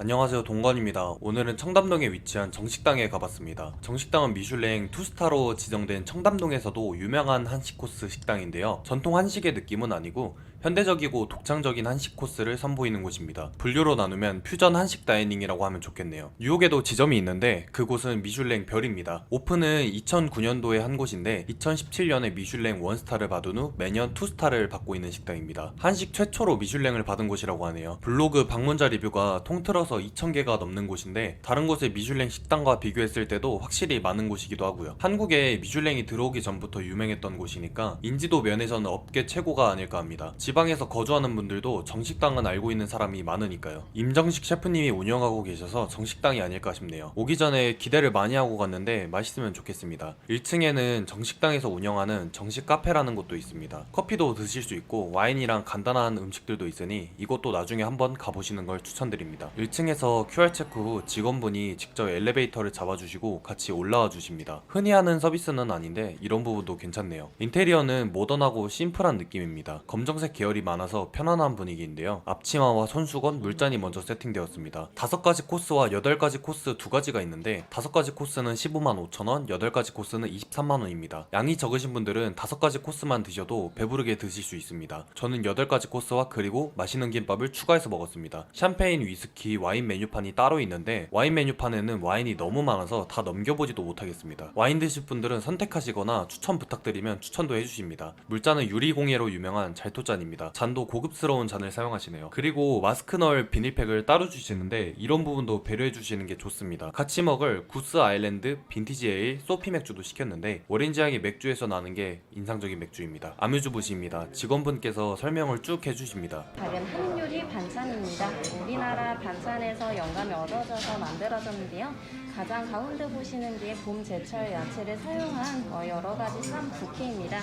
안녕하세요, 동건입니다. 오늘은 청담동에 위치한 정식당에 가봤습니다. 정식당은 미슐랭 투스타로 지정된 청담동에서도 유명한 한식 코스 식당인데요. 전통 한식의 느낌은 아니고 현대적이고 독창적인 한식 코스를 선보이는 곳입니다. 분류로 나누면 퓨전 한식 다이닝이라고 하면 좋겠네요. 뉴욕에도 지점이 있는데 그곳은 미슐랭 별입니다. 오픈은 2009년도에 한 곳인데 2017년에 미슐랭 원스타를 받은 후 매년 투스타를 받고 있는 식당입니다. 한식 최초로 미슐랭을 받은 곳이라고 하네요. 블로그 방문자 리뷰가 통틀어서 2,000개가 넘는 곳인데 다른 곳의 미슐랭 식당과 비교했을 때도 확실히 많은 곳이기도 하고요. 한국에 미슐랭이 들어오기 전부터 유명했던 곳이니까 인지도 면에서는 업계 최고가 아닐까 합니다. 지방에서 거주하는 분들도 정식당은 알고 있는 사람이 많으니까요. 임정식 셰프님이 운영하고 계셔서 정식당이 아닐까 싶네요. 오기 전에 기대를 많이 하고 갔는데 맛있으면 좋겠습니다. 1층에는 정식당에서 운영하는 정식 카페라는 곳도 있습니다. 커피도 드실 수 있고 와인이랑 간단한 음식들도 있으니 이곳도 나중에 한번 가보시는 걸 추천드립니다. 1층에서 QR 체크 후 직원분이 직접 엘리베이터를 잡아주시고 같이 올라와 주십니다. 흔히 하는 서비스는 아닌데 이런 부분도 괜찮네요. 인테리어는 모던하고 심플한 느낌입니다. 검정색 계열이 많아서 편안한 분위기인데요. 앞치마와 손수건, 물잔이 먼저 세팅되었습니다. 5가지 코스와 8가지 코스 2가지가 있는데 5가지 코스는 15만 5천원, 8가지 코스는 23만원입니다. 양이 적으신 분들은 5가지 코스만 드셔도 배부르게 드실 수 있습니다. 저는 8가지 코스와 그리고 맛있는 김밥을 추가해서 먹었습니다. 샴페인, 위스키, 와인 메뉴판이 따로 있는데 와인 메뉴판에는 와인이 너무 많아서 다 넘겨보지도 못하겠습니다. 와인 드실 분들은 선택하시거나 추천 부탁드리면 추천도 해주십니다. 물잔은 유리공예로 유명한 잘토잔입니다. 잔도 고급스러운 잔을 사용하시네요. 그리고 마스크 넣을 비닐팩을 따로 주시는데 이런 부분도 배려해 주시는 게 좋습니다. 같이 먹을 구스 아일랜드 빈티지 에일 소피 맥주도 시켰는데 오렌지 향이 맥주에서 나는 게 인상적인 맥주입니다. 아뮤즈부시입니다. 직원분께서 설명을 쭉 해주십니다. 작은 한국 요리 반찬입니다. 우리나라 반찬에서 영감이 얻어져서 만들어졌는데요. 가장 가운데 보시는 게 봄, 제철 야채를 사용한 여러 가지 쌈 부케입니다.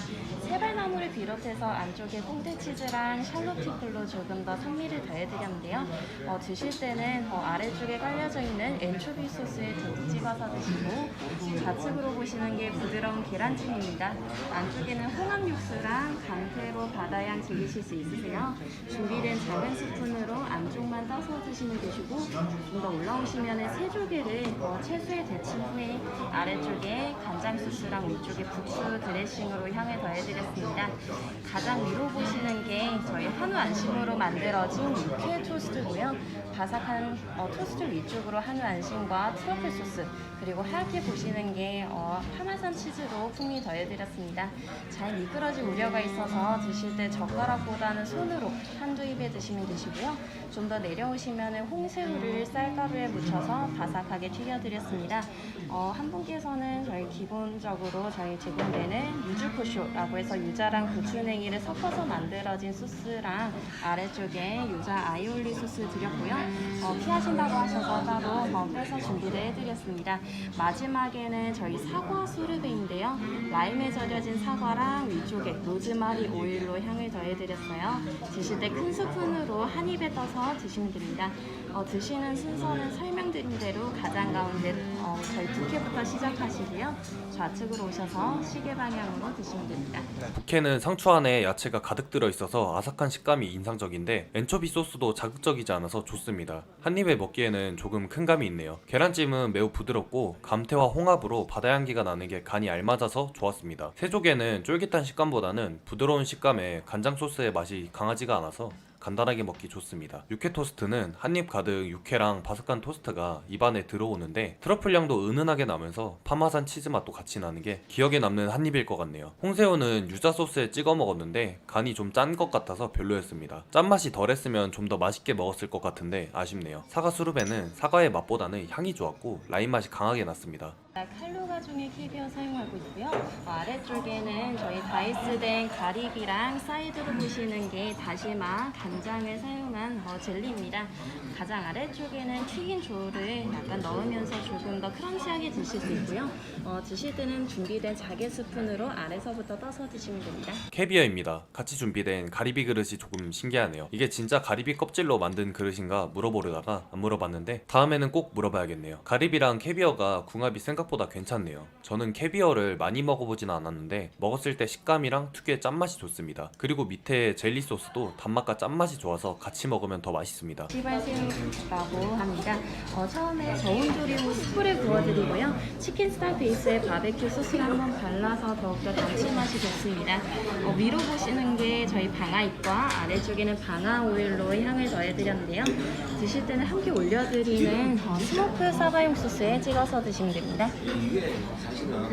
세발나무를 비롯해서 안쪽에 콩테치즈랑 샬롯피클로 조금 더 산미를 더해드렸는데요. 드실 때는 아래쪽에 깔려져 있는 엔초비 소스에 듬뿍 찍어서 드시고 좌측으로 보시는 게 부드러운 계란찜입니다. 안쪽에는 홍합 육수랑 강태로 바다향 즐기실 수 있으세요. 준비된 작은 스푼으로 안쪽만 떠서 드시면 되시고 좀 더 올라오시면 새조개를 채소에 데친 후에 아래쪽에 간장 소스랑 위쪽에 국수 드레싱으로 향을 더해드렸습니다. 가장 위로 보시는 게 저희 한우 안심으로 만들어진 육회 토스트고요. 바삭한 토스트 위쪽으로 한우 안심과 트러플 소스 그리고 하얗게 보시는 게 파마산 치즈로 풍미 더해드렸습니다. 잘 미끄러질 우려가 있어서 드실 때 젓가락보다는 손으로 한두 입에 드시면 되시고요. 좀 더 내려오시면 홍새우를 쌀가루에 묻혀서 바삭하게 튀겨드렸습니다. 한 분께서는 저희 기본적으로 저희 제공되는 유주코쇼라고 해서 유자랑 고추냉이를 섞어서 만들어진 소스랑 아래쪽에 유자 아이올리 소스 드렸고요. 피하신다고 하셔서 따로 빼서 준비를 해드렸습니다. 마지막에는 저희 사과 소르베인데요. 라임에 절여진 사과랑 위쪽에 로즈마리 오일로 향을 더해드렸어요. 드실 때 큰 스푼으로 한 입에 떠서 드시면 됩니다. 드시는 순서는 설명드린 대로 가장 가운데 저희 부케부터 시작하시고요. 좌측으로 오셔서 시계 방향으로 드시면 됩니다. 부케는 상추 안에 야채가 가득 들어있어서 아삭한 식감이 인상적인데 엔초비 소스도 자극적이지 않아서 좋습니다. 한 입에 먹기에는 조금 큰 감이 있네요. 계란찜은 매우 부드럽고 감태와 홍합으로 바다 향기가 나는 게 간이 알맞아서 좋았습니다. 새조개는 쫄깃한 식감보다는 부드러운 식감에 간장 소스의 맛이 강하지가 않아서 간단하게 먹기 좋습니다. 육회 토스트는 한입 가득 육회랑 바삭한 토스트가 입안에 들어오는데 트러플 향도 은은하게 나면서 파마산 치즈 맛도 같이 나는 게 기억에 남는 한입일 것 같네요. 홍새우는 유자 소스에 찍어 먹었는데 간이 좀 짠 것 같아서 별로였습니다. 짠맛이 덜했으면 좀 더 맛있게 먹었을 것 같은데 아쉽네요. 사과 수르베는 사과의 맛보다는 향이 좋았고 라임 맛이 강하게 났습니다. 칼로가 중에 캐비어 사용하고 있고요. 아래쪽에는 저희 다이스된 가리비랑 사이드로 보시는 게 다시마, 간장을 사용한 젤리입니다. 가장 아래쪽에는 튀긴 조를 약간 넣으면서 조금 더 크런치하게 드실 수 있고요. 드실 때는 준비된 자개 스푼으로 아래서부터 떠서 드시면 됩니다. 캐비어입니다. 같이 준비된 가리비 그릇이 조금 신기하네요. 이게 진짜 가리비 껍질로 만든 그릇인가 물어보려다가 안 물어봤는데 다음에는 꼭 물어봐야겠네요. 가리비랑 캐비어가 궁합이 생각보다 괜찮네요. 저는 캐비어를 많이 먹어보진 않았는데 먹었을 때 식감이랑 특유의 짠맛이 좋습니다. 그리고 밑에 젤리 소스도 단맛과 짠맛이 신맛이 좋아서 같이 먹으면 더 맛있습니다. 시발새우라고 합니다. 처음에 저온 조림 후 숯불에 구워드리고요. 치킨 스탁 베이스에 바베큐 소스를 한번 발라서 더욱더 감칠맛이 좋습니다. 위로 보시는 게 저희 방아잎과 아래쪽에는 방아 오일로 향을 더해드렸는데요. 드실 때는 함께 올려드리는 스모크 사바용 소스에 찍어서 드시면 됩니다.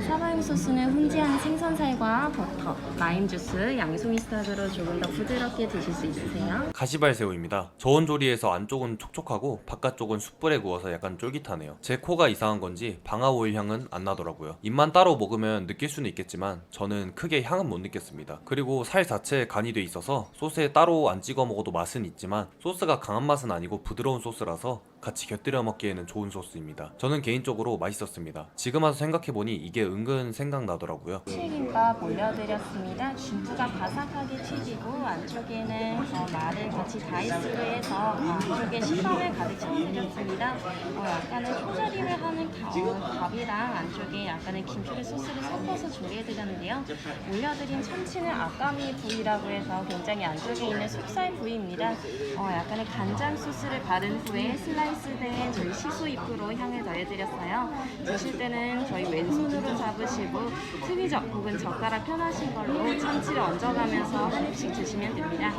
사바용 소스는 훈제한 생선살과 버터, 라임 주스, 양송이 스탁으로 조금 더 부드럽게 드실 수 있으세요. 가시발새우입니다. 저온 조리에서 안쪽은 촉촉하고 바깥쪽은 숯불에 구워서 약간 쫄깃하네요. 제 코가 이상한 건지 방아오일 향은 안 나더라고요. 입만 따로 먹으면 느낄 수는 있겠지만 저는 크게 향은 못 느꼈습니다. 그리고 살 자체에 간이 돼 있어서 소스에 따로 안 찍어 먹어도 맛은 있지만 소스가 강한 맛은 아니고 부드러운 소스라서 같이 곁들여 먹기에는 좋은 소스입니다. 저는 개인적으로 맛있었습니다. 지금 와서 생각해보니 이게 은근 생각나더라고요. 치김밥 올려드렸습니다. 중부가 바삭하게 튀기고 안쪽에는 말을 같이 다이스로 해서 안쪽에 식감을 가득 채워드렸습니다. 약간의 효자리를 하는 밥이랑 안쪽에 약간의 김치를 소스를 섞어서 조리해드렸는데요. 올려드린 참치는 아까미 부위라고 해서 굉장히 안쪽에 있는 속살 부위입니다. 약간의 간장 소스를 바른 후에 슬라이스된 저희 시소잎으로 향을 더해드렸어요. 드실 때는 저희 왼손으로 잡으시고 트위저 혹은 젓가락 편하신 걸로 참치를 얹어가면서 한 입씩 드시면 됩니다.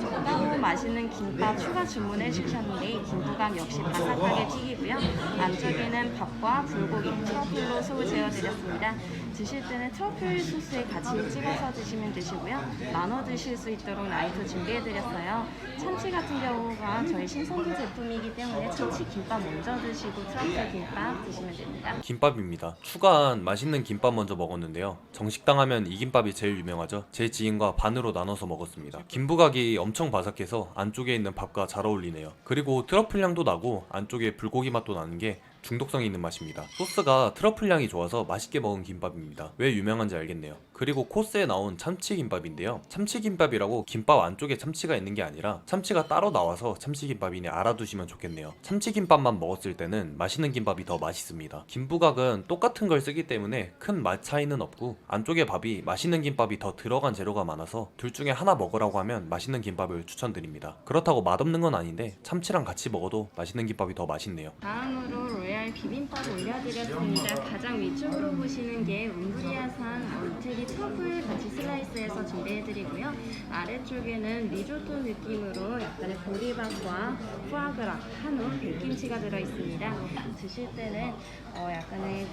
적당히 맛있는 김밥 추가 주문을 주셨는데 김부각 역시 바삭하게 튀기고요. 안쪽에는 밥과 불고기, 트러플로 속을 재워드렸습니다. 드실 때는 트러플 소스에 같이 찍어서 드시면 되시고요. 나눠 드실 수 있도록 나이프 준비해드렸어요. 참치 같은 경우가 저희 신선도 제품이기 때문에 참치 김밥 먼저 드시고 트러플 김밥 드시면 됩니다. 김밥입니다. 추가한 맛있는 김밥 먼저 먹었는데요. 정식당 하면 이 김밥이 제일 유명하죠. 제 지인과 반으로 나눠서 먹었습니다. 김부각이 엄청 바삭해서 안쪽에 있는 밥과 잘 어울리네요. 그리고 트러플 향도 나고 안쪽에 불고기 맛도 나는 게 중독성 있는 맛입니다. 소스가 트러플 향이 좋아서 맛있게 먹은 김밥입니다. 왜 유명한지 알겠네요. 그리고 코스에 나온 참치김밥인데요. 참치김밥이라고 김밥 안쪽에 참치가 있는 게 아니라 참치가 따로 나와서 참치김밥이니 알아두시면 좋겠네요. 참치김밥만 먹었을 때는 맛있는 김밥이 더 맛있습니다. 김부각은 똑같은 걸 쓰기 때문에 큰 맛 차이는 없고 안쪽에 밥이 맛있는 김밥이 더 들어간 재료가 많아서 둘 중에 하나 먹으라고 하면 맛있는 김밥을 추천드립니다. 그렇다고 맛없는 건 아닌데 참치랑 같이 먹어도 맛있는 김밥이 더 맛있네요. 다음으로 로얄 비빔밥 올려드렸습니다. 가장 위쪽으로 보시는 게 웅구리아산 이태리 트러플 같이 슬라이스해서 준비해드리고요. 아래쪽에는 리조또 느낌으로 약간의 보리밥과 푸아그라, 한우, 백김치가 들어있습니다. 드실 때는 약간의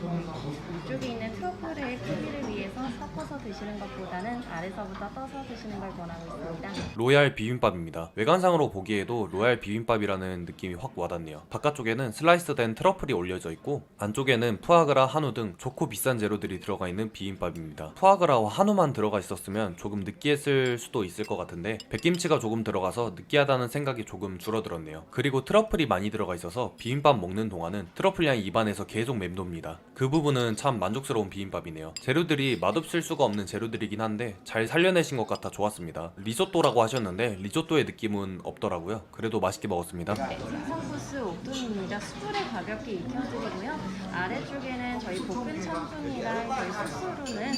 위쪽에 있는 트러플의 크기를 위해서 섞어서 드시는 것보다는 아래서부터 떠서 드시는 걸 권하고 있습니다. 로얄 비빔밥입니다. 외관상으로 보기에도 로얄 비빔밥이라는 느낌이 확 와닿네요. 바깥쪽에는 슬라이스된 트러플이 올려져 있고 안쪽에는 푸아그라, 한우 등 좋고 비싼 재료들이 들어가 있는 비빔밥입니다. 푸아그라와 한우만 들어가 있었으면 조금 느끼했을 수도 있을 것 같은데 백김치가 조금 들어가서 느끼하다는 생각이 조금 줄어들었네요. 그리고 트러플이 많이 들어가 있어서 비빔밥 먹는 동안은 트러플 향이 입안에서 계속 맴돕니다. 그 부분은 참 만족스러운 비빔밥이네요. 재료들이 맛없을 수가 없는 재료들이긴 한데 잘 살려내신 것 같아 좋았습니다. 리조또라고 하셨는데 리조또의 느낌은 없더라고요. 그래도 맛있게 먹었습니다. 네, 생선소스 옥돔입니다. 숯불에 가볍게 익혀드리고요. 아래쪽에는 저희 볶은 참돔이랑 저희 소스로는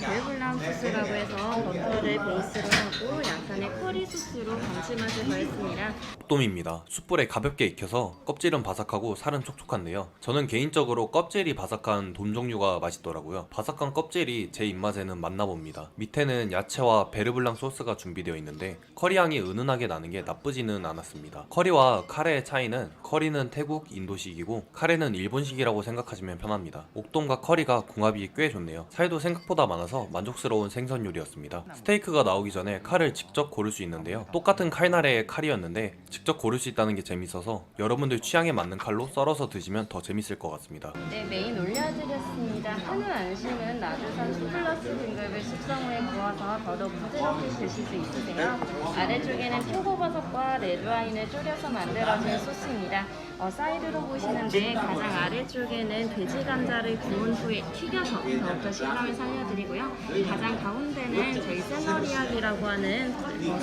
벨블랑 소스라고 해서 버터를 베이스로 하고 약간의 커리 소스로 감칠맛을 더했습니다. 옥돔입니다. 숯불에 가볍게 익혀서 껍질은 바삭하고 살은 촉촉한데요. 저는 개인적으로 껍질이 바삭한 돔 종류가 맛있더라고요. 바삭한 껍질이 제 입맛에는 맞나 봅니다. 밑에는 야채와 베르블랑 소스가 준비되어 있는데 커리향이 은은하게 나는 게 나쁘지는 않았습니다. 커리와 카레의 차이는 커리는 태국, 인도식이고 카레는 일본식이라고 생각하시면 편합니다. 옥돔과 커리가 궁합이 꽤 좋네요. 살도 생각보다 많아서 만족스러운 생선 요리였습니다. 스테이크가 나오기 전에 칼을 직접 고를 수 있는데요. 똑같은 칼날의 칼이었는데 직접 고를 수 있다는 게 재밌어서 여러분들 취향에 맞는 칼로 썰어서 드시면 더 재밌을 것 같습니다. 네, 메인 올려드렸습니다. 한우 안심은 나주산 2+ 등급을 숙성 후에 구워서 더더욱 부드럽게 드실 수 있으세요. 아래쪽에는 표고버섯과 레드와인을 졸여서 만들어진 소스입니다. 사이드로 보시는데 가장 아래쪽에는 돼지 감자를 구운 후에 튀겨서 더욱더 식감을 살려드리고요. 가장 가운데는 저희 샐러리악이라고 하는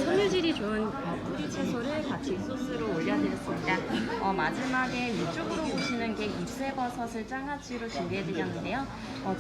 섬유질이 좋은 뿌리 채소를 같이 소스로 올려드렸습니다. 마지막에 위쪽으로 보시는 게 잎새버섯을 장아찌로 준비해드렸는데요.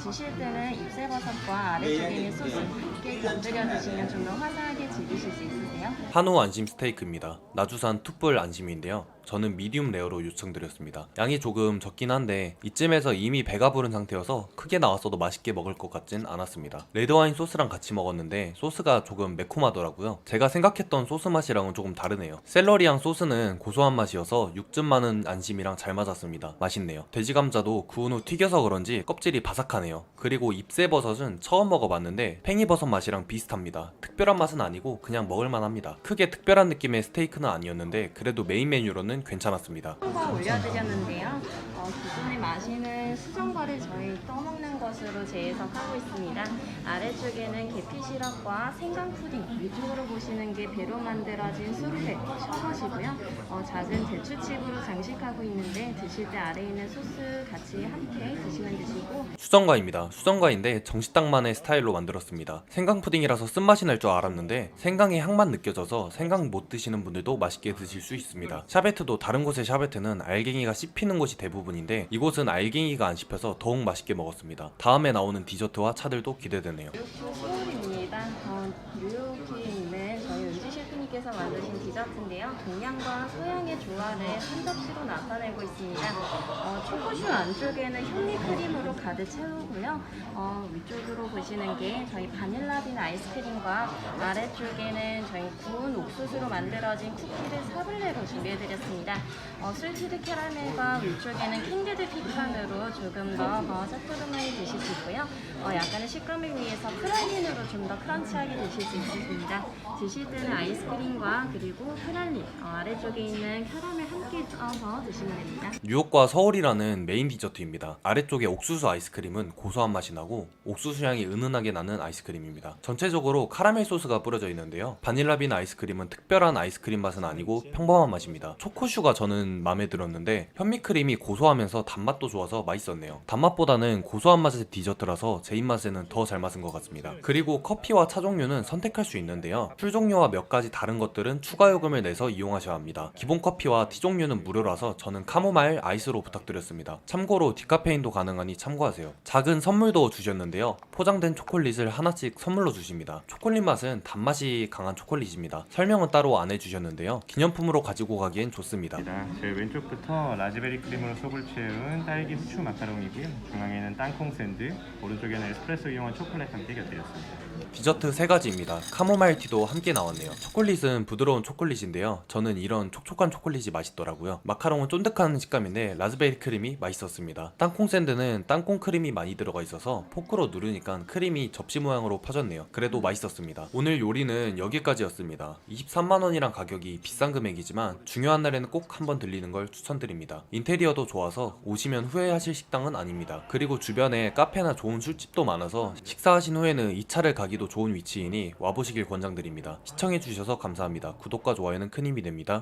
드실 때는 잎새버섯과 아래쪽에 있는 소스 함께 곁들여 드시면 좀 더 화사하게 즐기실 수 있으세요. 한우 안심 스테이크입니다. 나주산 툭불 안심인데요. 저는 미디움 레어로 요청드렸습니다. 양이 조금 적긴 한데 이쯤에서 이미 배가 부른 상태여서 크게 나왔어도 맛있게 먹을 것 같진 않았습니다. 레드와인 소스랑 같이 먹었는데 소스가 조금 매콤하더라고요. 제가 생각했던 소스 맛이랑은 조금 다르네요. 샐러리향 소스는 고소한 맛이어서 육즙 많은 안심이랑 잘 맞았습니다. 맛있네요. 돼지감자도 구운 후 튀겨서 그런지 껍질이 바삭하네요. 그리고 잎새버섯은 처음 먹어봤는데 팽이버섯 맛이랑 비슷합니다. 특별한 맛은 아니고 그냥 먹을만합니다. 크게 특별한 느낌의 스테이크는 아니었는데 그래도 메인 메뉴로는 괜찮았습니다. 수정과 올려드렸는데요. 기존에 마시는 수정과를 저희 떠먹는 것으로 재해석하고 있습니다. 아래쪽에는 계피 시럽과 생강 푸딩, 위쪽으로 보시는 게 배로 만들어진 수르레, 셔벗이고요. 작은 대추칩으로 장식하고 있는데 드실 때 아래에 있는 소스 같이 함께 드시면 되시고 수정과입니다. 수정과인데 정식당만의 스타일로 만들었습니다. 생강 푸딩이라서 쓴맛이 날 줄 알았는데 생강의 향만 느껴져서 생강 못 드시는 분들도 맛있게 드실 수 있습니다. 샤베트도 다른 곳의 샤베트는 알갱이가 씹히는 곳이 대부분인데 이곳은 알갱이가 안 씹혀서 더욱 맛있게 먹었습니다. 다음에 나오는 디저트와 차들도 기대되네요. 뉴욕주 소울입니다. 뉴욕에 있는 저희 은지 셰프님께서 만드신 디저트인데요. 동양과 서양의 조화를 한 접시로 나타내고 있습니다. 초코슈 안쪽에는 현미 크림으로 가득 채우고요. 위쪽으로 보시는 게 저희 바닐라빈 아이스크림과 아래쪽에는 저희 구운 옥수수로 만들어진 쿠키를 사블레로 준비해드렸습니다. 술티드 캐러멜과 위쪽에는 캔디드 피칸으로 조금 더 새푸르하게 드실 수 있고요. 약간의 식감을 위해서 프랄린으로 좀 더 크런치하게 드실 수 있습니다. 드실 때는 아이스크림과 그리고 프랄린, 아래쪽에 있는 캐러멜 함께 쪄서 드시면 됩니다. 뉴욕과 서울이라는 메인 디저트입니다. 아래쪽에 옥수수 아이스크림은 고소한 맛이 나고 옥수수 향이 은은하게 나는 아이스크림입니다. 전체적으로 카라멜 소스가 뿌려져 있는데요. 바닐라빈 아이스크림은 특별한 아이스크림 맛은 아니고 평범한 맛입니다. 초코슈가 저는 마음에 들었는데 현미크림이 고소하면서 단맛도 좋아서 맛있었네요. 단맛보다는 고소한 맛의 디저트라서 제 입맛에는 더 잘 맞은 것 같습니다. 그리고 커피와 차 종류는 선택할 수 있는데요. 술 종류와 몇 가지 다른 것들은 추가 요금을 내서 이용하셔야 합니다. 기본 커피와 티 종류는 무료라서 저는 카모마일 아이스로 부탁드렸습니다. 참고로 디카페인도 가능하니 참고하세요. 작은 선물도 주셨는데요. 포장된 초콜릿을 하나씩 선물로 주십니다. 초콜릿 맛은 단맛이 강한 초콜릿입니다. 설명은 따로 안 해주셨는데요. 기념품으로 가지고 가기엔 좋습니다. 저희 왼쪽부터 라즈베리 크림으로 속을 채운 딸기 후추 마카롱이고요. 중앙에는 땅콩 샌드, 오른쪽에는 에스프레소 이용한 초콜릿 함께 곁들였습니다. 디저트 3가지입니다. 카모마일 티도 함께 나왔네요. 초콜릿은 부드러운 초콜릿인데요. 저는 이런 촉촉한 초콜릿이 맛있더라고요. 마카롱은 쫀득한 식감인데 라즈베리 크림이 맛있었습니다. 땅콩 샌드는 땅콩 크림이 많이 들어가 있어서 포크로 누르니까 크림이 접시 모양으로 퍼졌네요. 그래도 맛있었습니다. 오늘 요리는 여기까지였습니다. 23만원이란 가격이 비싼 금액이지만 중요한 날에는 꼭 한번 들리는 걸 추천드립니다. 인테리어도 좋아서 오시면 후회하실 식당은 아닙니다. 그리고 주변에 카페나 좋은 술집도 많아서 식사하신 후에는 이 차를 가기도 좋은 위치이니 와보시길 권장드립니다. 시청해주셔서 감사합니다. 구독과 좋아요는 큰 힘이 됩니다.